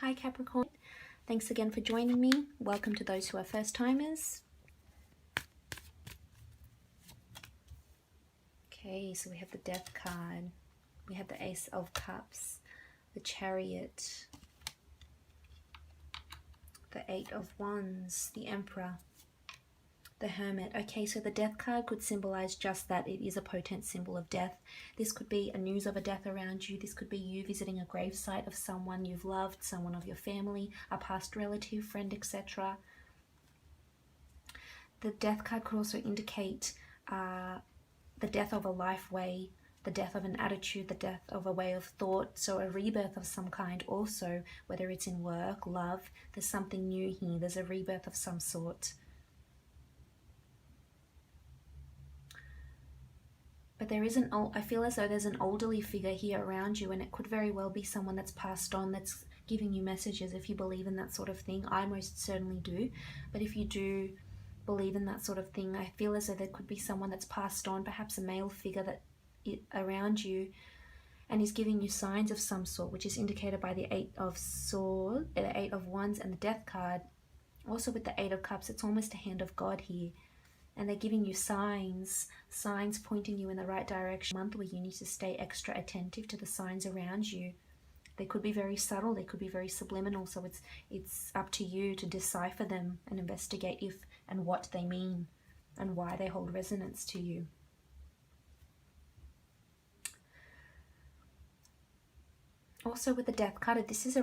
Hi Capricorn, thanks again for joining me. Welcome to those who are first timers. Okay, so we have the Death card, we have the Ace of Cups, the Chariot, the Eight of Wands, the Emperor, the Hermit. Okay, so the Death card could symbolize just that. It is a potent symbol of death. This could be a news of a death around you. This could be you visiting a gravesite of someone you've loved, someone of your family, a past relative, friend, etc. The Death card could also indicate the death of a life way, the death of an attitude, the death of a way of thought. So a rebirth of some kind also, whether it's in work, love, there's something new here. There's a rebirth of some sort. But there is I feel as though there's an elderly figure here around you, and it could very well be someone that's passed on, that's giving you messages. If you believe in that sort of thing, I most certainly do. But if you do believe in that sort of thing, I feel as though there could be someone that's passed on, perhaps a male figure around you, and is giving you signs of some sort, which is indicated by the Eight of Swords, the Eight of Wands, and the Death card. Also with the Eight of Cups, it's almost a hand of God here. And they're giving you signs pointing you in the right direction. A month where you need to stay extra attentive to the signs around you. They could be very subtle, they could be very subliminal, so it's up to you to decipher them and investigate if and what they mean and why they hold resonance to you. Also with the Death card, if this is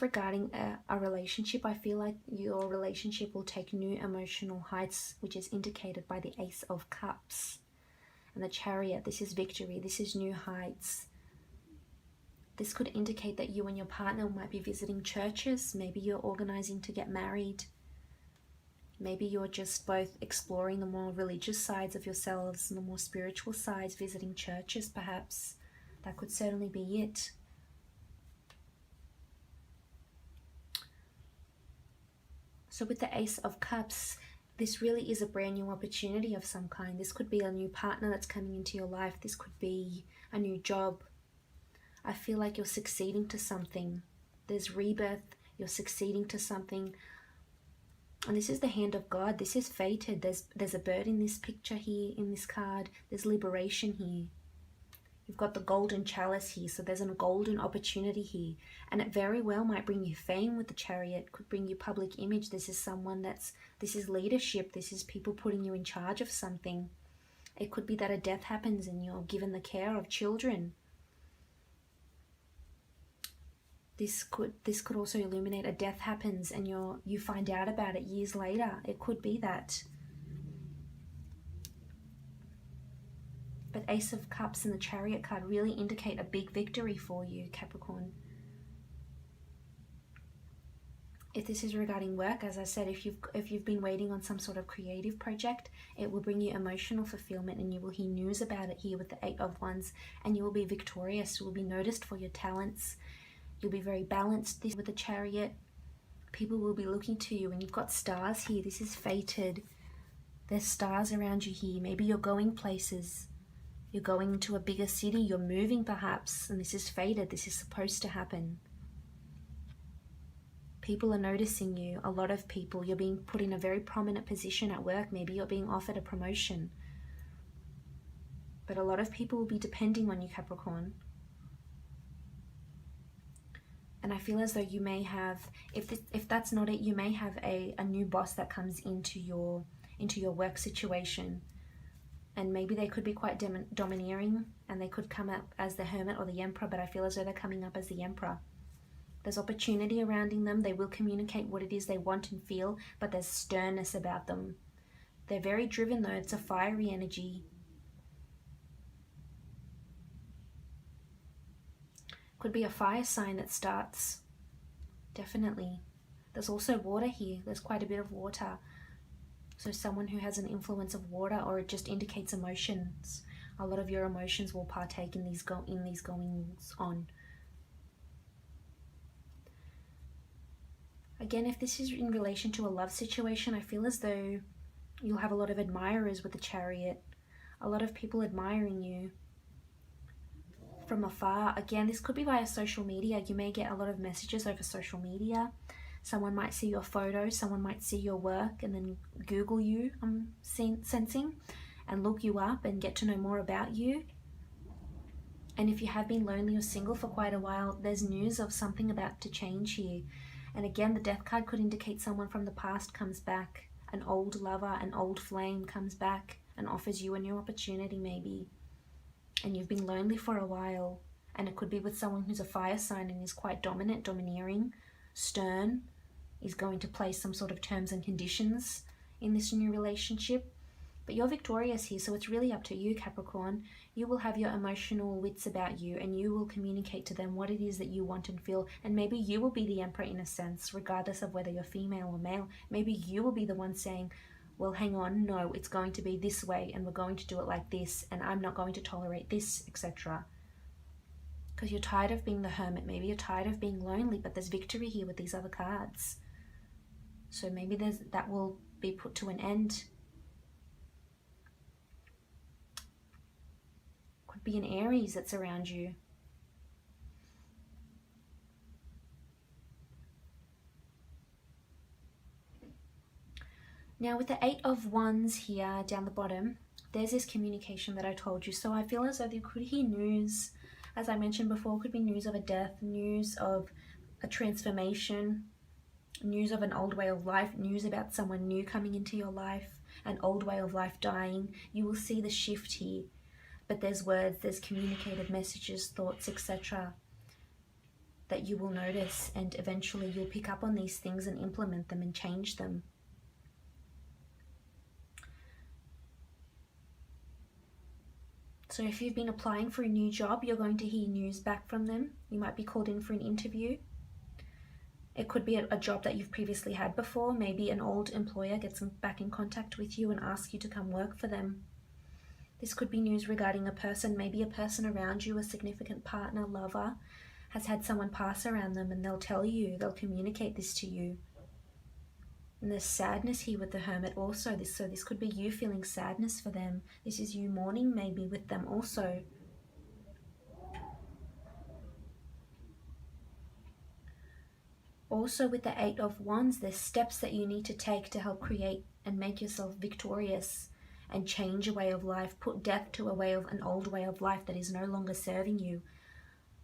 regarding a relationship, I feel like your relationship will take new emotional heights, which is indicated by the Ace of Cups and the Chariot. This is victory, this is new heights. This could indicate that you and your partner might be visiting churches. Maybe you're organizing to get married. Maybe you're just both exploring the more religious sides of yourselves and the more spiritual sides, visiting churches perhaps. That could certainly be it. So with the Ace of Cups, this really is a brand new opportunity of some kind. This could be a new partner that's coming into your life. This could be a new job. I feel like you're succeeding to something. There's rebirth, you're succeeding to something. And this is the hand of God. This is fated. There's a bird in this picture here, in this card. There's liberation here. You've got the golden chalice here, so there's a golden opportunity here. And it very well might bring you fame with the Chariot, could bring you public image. This is this is leadership, this is people putting you in charge of something. It could be that a death happens and you're given the care of children. This could also illuminate a death happens and you find out about it years later. It could be that. But Ace of Cups and the Chariot card really indicate a big victory for you, Capricorn. If this is regarding work, as I said, if you've been waiting on some sort of creative project, it will bring you emotional fulfillment and you will hear news about it here with the Eight of Wands, and you will be victorious. You will be noticed for your talents. You'll be very balanced with the Chariot. People will be looking to you, and you've got stars here. This is fated. There's stars around you here. Maybe you're going places. You're going to a bigger city, you're moving perhaps, and this is fated, this is supposed to happen. People are noticing you, a lot of people. You're being put in a very prominent position at work. Maybe you're being offered a promotion. But a lot of people will be depending on you, Capricorn. And I feel as though you may have, if that's not it, you may have a new boss that comes into your work situation. And maybe they could be quite domineering, and they could come up as the Hermit or the Emperor, but I feel as though they're coming up as the Emperor. There's opportunity surrounding them. They will communicate what it is they want and feel, but there's sternness about them. They're very driven though. It's a fiery energy. Could be a fire sign that starts. Definitely. There's also water here. There's quite a bit of water. So someone who has an influence of water, or it just indicates emotions. A lot of your emotions will partake in these goings on. Again, if this is in relation to a love situation, I feel as though you'll have a lot of admirers with the Chariot. A lot of people admiring you. from afar. Again, this could be via social media. You may get a lot of messages over social media. Someone might see your photo, someone might see your work and then Google you, I'm sensing, and look you up and get to know more about you. And if you have been lonely or single for quite a while, there's news of something about to change here. And again, the Death card could indicate someone from the past comes back. An old lover, an old flame comes back and offers you a new opportunity maybe. And you've been lonely for a while. And it could be with someone who's a fire sign and is quite dominant, domineering, stern, is going to place some sort of terms and conditions in this new relationship. But you're victorious here, so it's really up to you, Capricorn. You will have your emotional wits about you and you will communicate to them what it is that you want and feel. And maybe you will be the emperor in a sense, regardless of whether you're female or male. Maybe you will be the one saying, well, hang on, no, it's going to be this way and we're going to do it like this and I'm not going to tolerate this, etc. Because you're tired of being the hermit. Maybe you're tired of being lonely, but there's victory here with these other cards. So maybe that will be put to an end. Could be an Aries that's around you. Now with the 8 of Wands here down the bottom, there's this communication that I told you. So I feel as though you could hear news, as I mentioned before, could be news of a death, news of a transformation, news of an old way of life, news about someone new coming into your life, an old way of life dying. You will see the shift here. But there's words, there's communicated messages, thoughts, etc. that you will notice, and eventually you'll pick up on these things and implement them and change them. So if you've been applying for a new job, you're going to hear news back from them. You might be called in for an interview. It could be a job that you've previously had before. Maybe an old employer gets back in contact with you and asks you to come work for them. This could be news regarding a person, maybe a person around you, a significant partner, lover, has had someone pass around them and they'll tell you, they'll communicate this to you. And there's sadness here with the Hermit also. So this could be you feeling sadness for them. This is you mourning maybe with them also. Also with the 8 of Wands, there's steps that you need to take to help create and make yourself victorious and change a way of life. Put death to an old way of life that is no longer serving you.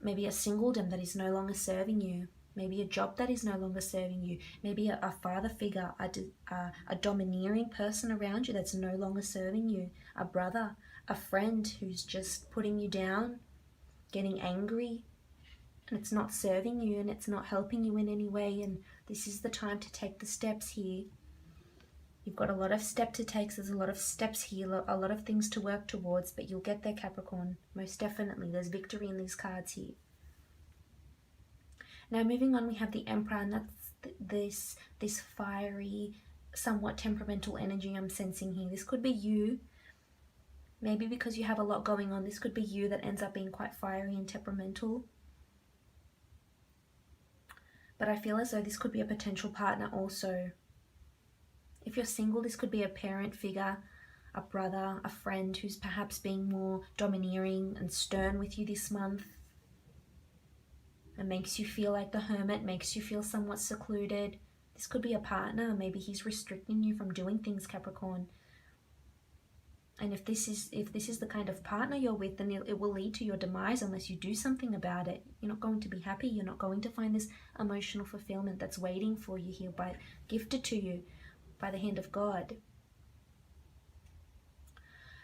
Maybe a singledom that is no longer serving you. Maybe a job that is no longer serving you. Maybe a father figure, a domineering person around you that's no longer serving you. A brother, a friend who's just putting you down, getting angry, and it's not serving you and it's not helping you in any way. And this is the time to take the steps here. You've got a lot of steps to take. So there's a lot of steps here, a lot of things to work towards, but you'll get there, Capricorn. Most definitely. There's victory in these cards here. Now moving on, we have the Emperor, and that's this fiery, somewhat temperamental energy I'm sensing here. This could be you. Maybe because you have a lot going on, this could be you that ends up being quite fiery and temperamental. But I feel as though this could be a potential partner also. If you're single, this could be a parent figure, a brother, a friend who's perhaps being more domineering and stern with you this month. It makes you feel like the Hermit, makes you feel somewhat secluded. This could be a partner. Maybe he's restricting you from doing things, Capricorn. And if this is the kind of partner you're with, then it will lead to your demise unless you do something about it. You're not going to be happy. You're not going to find this emotional fulfillment that's waiting for you here, gifted to you by the hand of God.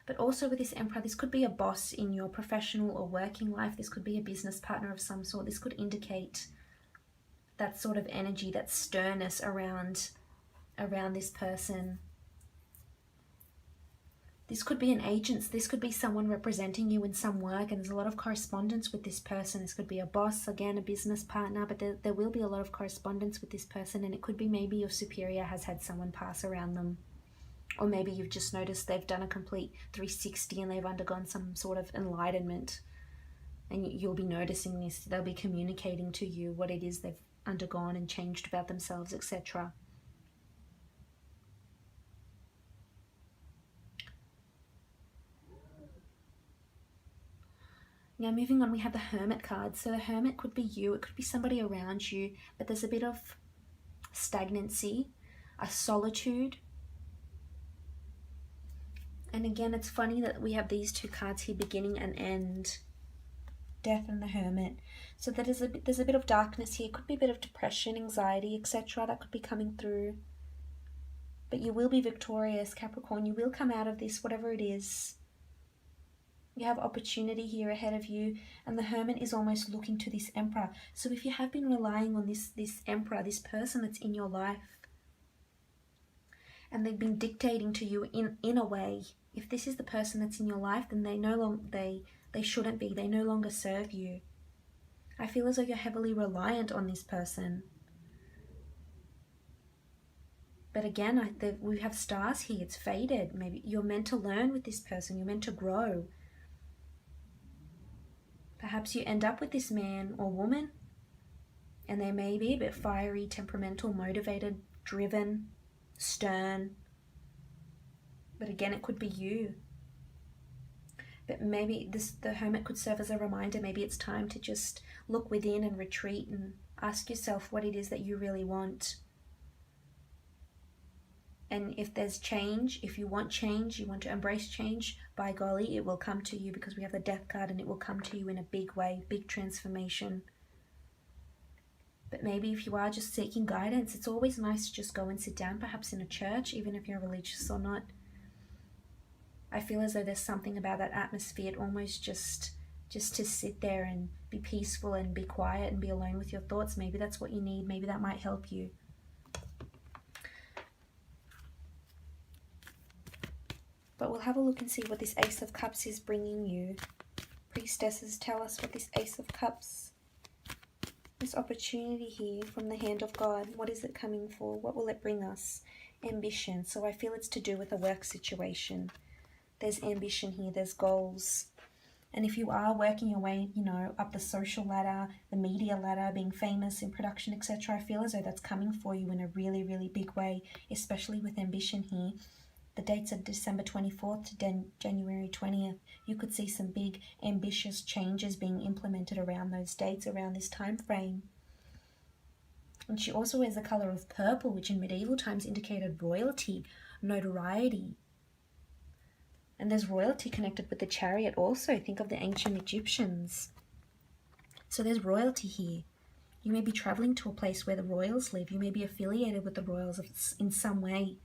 But also with this Emperor, this could be a boss in your professional or working life. This could be a business partner of some sort. This could indicate that sort of energy, that sternness around this person. This could be an agent. This could be someone representing you in some work, and there's a lot of correspondence with this person. This could be a boss, again, a business partner, but there will be a lot of correspondence with this person, and it could be maybe your superior has had someone pass around them. Or maybe you've just noticed they've done a complete 360 and they've undergone some sort of enlightenment. And you'll be noticing this. They'll be communicating to you what it is they've undergone and changed about themselves, etc. Now moving on, we have the Hermit card. So the Hermit could be you, it could be somebody around you, but there's a bit of stagnancy, a solitude. And again, it's funny that we have these two cards here, beginning and end. Death and the Hermit. So there's a bit of darkness here. It could be a bit of depression, anxiety, etc. that could be coming through. But you will be victorious, Capricorn. You will come out of this, whatever it is. You have opportunity here ahead of you, and the Hermit is almost looking to this Emperor. So if you have been relying on this Emperor, this person that's in your life, and they've been dictating to you in a way, if this is the person that's in your life, then they shouldn't be. They no longer serve you. I feel as though you're heavily reliant on this person. But again, we have stars here. It's faded. Maybe you're meant to learn with this person. You're meant to grow. Perhaps you end up with this man or woman, and they may be a bit fiery, temperamental, motivated, driven, stern. But again, it could be you. But maybe the Hermit could serve as a reminder. Maybe it's time to just look within and retreat and ask yourself what it is that you really want. And if there's change, if you want change, you want to embrace change, by golly, it will come to you, because we have the Death card, and it will come to you in a big way, big transformation. But maybe if you are just seeking guidance, it's always nice to just go and sit down, perhaps in a church, even if you're religious or not. I feel as though there's something about that atmosphere, almost just to sit there and be peaceful and be quiet and be alone with your thoughts. Maybe that's what you need. Maybe that might help you. But we'll have a look and see what this Ace of Cups is bringing you. Priestesses, tell us what this Ace of Cups, this opportunity here from the hand of God, what is it coming for? What will it bring us? Ambition. So I feel it's to do with a work situation. There's ambition here, there's goals. And if you are working your way, up the social ladder, the media ladder, being famous in production, etc., I feel as though that's coming for you in a really, really big way, especially with ambition here. The dates of December 24th to January 20th, you could see some big ambitious changes being implemented around those dates, around this time frame. And she also wears the color of purple, which in medieval times indicated royalty, notoriety. And there's royalty connected with the Chariot also. Think of the ancient Egyptians. So there's royalty here. You may be traveling to a place where the royals live. You may be affiliated with the royals in some way.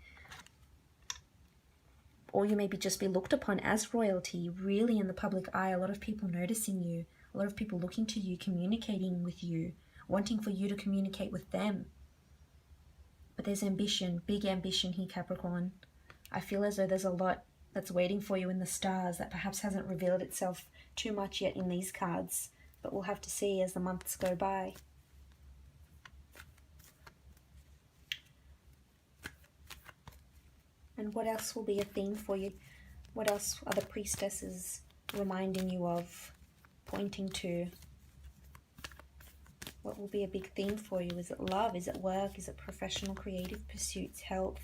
Or you may just be looked upon as royalty, really in the public eye. A lot of people noticing you. A lot of people looking to you, communicating with you, wanting for you to communicate with them. But there's ambition, big ambition here, Capricorn. I feel as though there's a lot that's waiting for you in the stars that perhaps hasn't revealed itself too much yet in these cards. But we'll have to see as the months go by. And what else will be a theme for you? What else are the priestesses reminding you of, pointing to? What will be a big theme for you? Is it love? Is it work? Is it professional, creative pursuits, health?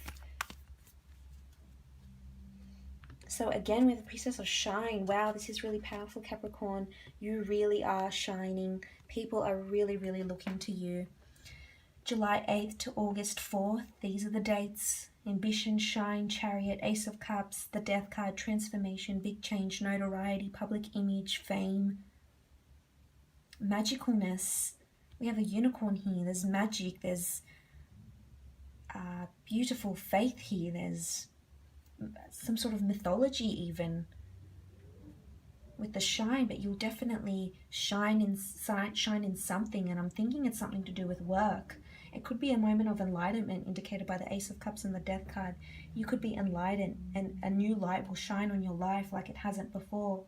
So again, with the Priestess of Shine, wow, this is really powerful, Capricorn. You really are shining. People are really, really looking to you. July 8th to August 4th, these are the dates. Ambition, Shine, Chariot, Ace of Cups, the Death card, transformation, big change, notoriety, public image, fame, magicalness. We have a unicorn here. There's magic. There's beautiful faith here. There's some sort of mythology even with the shine, but you'll definitely shine in something, and I'm thinking it's something to do with work. It could be a moment of enlightenment indicated by the Ace of Cups and the Death card. You could be enlightened, and a new light will shine on your life like it hasn't before.